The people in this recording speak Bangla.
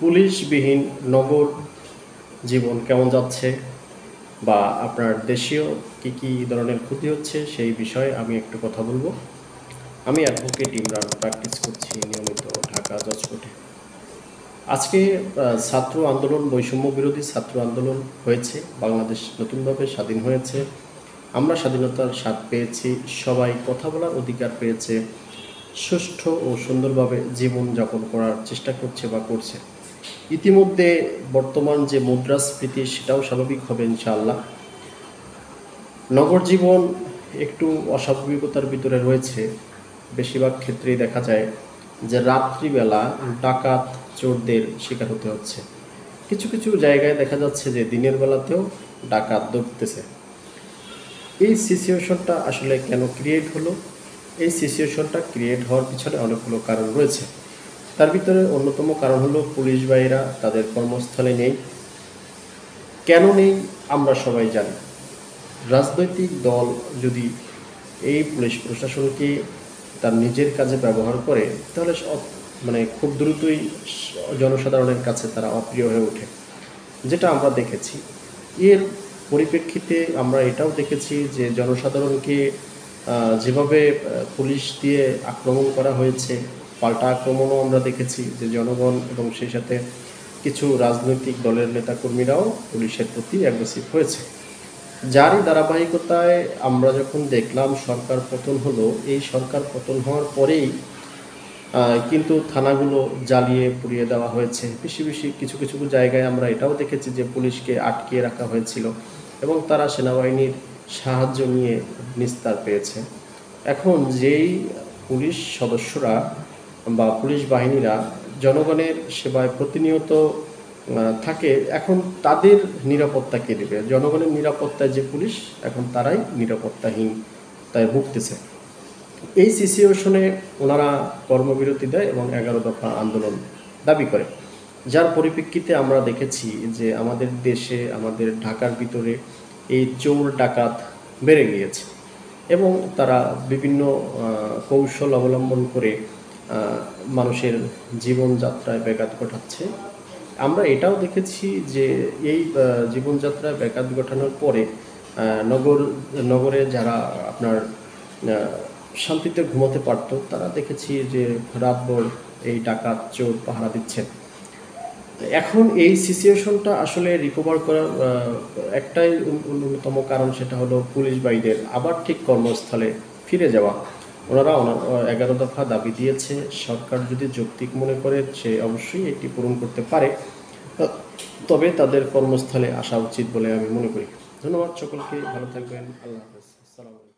পুলিশবিহীন নগর জীবন কেমন যাচ্ছে বা আপনার দেশীয় কী ধরনের ক্ষতি হচ্ছে সেই বিষয়ে আমি একটু কথা বলবো। আমি অ্যাডভোকেট ইমরান, প্র্যাকটিস করছি নিয়মিত ঢাকা জজ কোর্টে। আজকে ছাত্র আন্দোলন, বৈষম্য বিরোধী ছাত্র আন্দোলন হয়েছে। বাংলাদেশ নতুনভাবে স্বাধীন হয়েছে। আমরা স্বাধীনতার স্বাদ পেয়েছি, সবাই কথা বলার অধিকার পেয়েছে, সুষ্ঠু ও সুন্দরভাবে জীবনযাপন করার চেষ্টা করছে বা করছে। ইতিমধ্যে বর্তমান যে মুদ্রাস্ফীতি সেটাও স্বাভাবিক হবে ইনশাআল্লাহ। নগর জীবন একটু অস্বাভাবিকতার ভিতরে রয়েছে। বেশিরভাগ ক্ষেত্রেই দেখা যায় যে রাত্রিবেলা ডাকাত চোরদের শিকার হতে হচ্ছে। কিছু কিছু জায়গায় দেখা যাচ্ছে যে দিনের বেলাতেও ডাকাত ধরতেছে। এই সিচুয়েশনটা আসলে কেন ক্রিয়েট হলো? এই সিচুয়েশনটা ক্রিয়েট হওয়ার পিছনে অনেকগুলো কারণ রয়েছে। তার ভিতরে অন্যতম কারণ হলো পুলিশ ভাইয়েরা তাদের কর্মস্থলে নেই। কেন নেই আমরা সবাই জানি। রাজনৈতিক দল যদি এই পুলিশ প্রশাসনকে তার নিজের কাজে ব্যবহার করে তাহলে খুব দ্রুতই জনসাধারণের কাছে তারা অপ্রিয় হয়ে ওঠে, যেটা আমরা দেখেছি। এর পরিপ্রেক্ষিতে আমরা এটাও দেখেছি যে জনসাধারণকে যেভাবে পুলিশ দিয়ে আক্রমণ করা হয়েছে, পাল্টা আক্রমণও আমরা দেখেছি যে জনগণ এবং সেই সাথে কিছু রাজনৈতিক দলের নেতাকর্মীরাও পুলিশের প্রতি অ্যাগ্রেসিভ হয়েছে। যারই ধারাবাহিকতায় আমরা যখন দেখলাম সরকার পতন হলো, এই সরকার পতন হওয়ার পরেই কিন্তু থানাগুলো জ্বালিয়ে পুড়িয়ে দেওয়া হয়েছে। বেশি বেশি কিছু কিছু জায়গায় আমরা এটাও দেখেছি যে পুলিশকে আটকিয়ে রাখা হয়েছিল এবং তারা সেনাবাহিনীর সাহায্য নিয়ে নিস্তার পেয়েছে। এখন যেই পুলিশ সদস্যরা বা পুলিশ বাহিনীরা জনগণের সেবায় প্রতিনিয়ত থাকে, এখন তাদের নিরাপত্তা কে দেবে? জনগণের নিরাপত্তায় যে পুলিশ, এখন তারাই নিরাপত্তাহীন তাই ভুগতেছে। এই সিচুয়েশনে ওনারা কর্মবিরতি দেয় এবং 11 দফা আন্দোলন দাবি করে, যার পরিপ্রেক্ষিতে আমরা দেখেছি যে আমাদের দেশে, আমাদের ঢাকার ভিতরে এই চোর ডাকাত বেড়ে গিয়েছে এবং তারা বিভিন্ন কৌশল অবলম্বন করে মানুষের জীবনযাত্রায় ব্যাঘাত ঘটাচ্ছে। আমরা এটাও দেখেছি যে এই জীবনযাত্রায় ব্যাঘাত ঘটানোর পরে নগরে যারা আপনার শান্তিতে ঘুমাতে পারতো, তারা দেখেছি যে রাতভর এই ডাকাত চোর পাহারা দিচ্ছেন। এখন এই সিচুয়েশনটা আসলে রিকভার করার একটাই অন্যতম কারণ, সেটা হলো পুলিশ ভাইদের আবার ঠিক কর্মস্থলে ফিরে যাওয়া। ওনারা 11 দফা দাবি দিয়েছে, সরকার যদি যৌক্তিক মনে করে সে অবশ্যই এটি পূরণ করতে পারে, তবে তাদের কর্মস্থলে আসা উচিত বলে আমি মনে করি। ধন্যবাদ সকলকে, ভালো থাকবেন, আল্লাহ হাফেজ, আসসালামু আলাইকুম।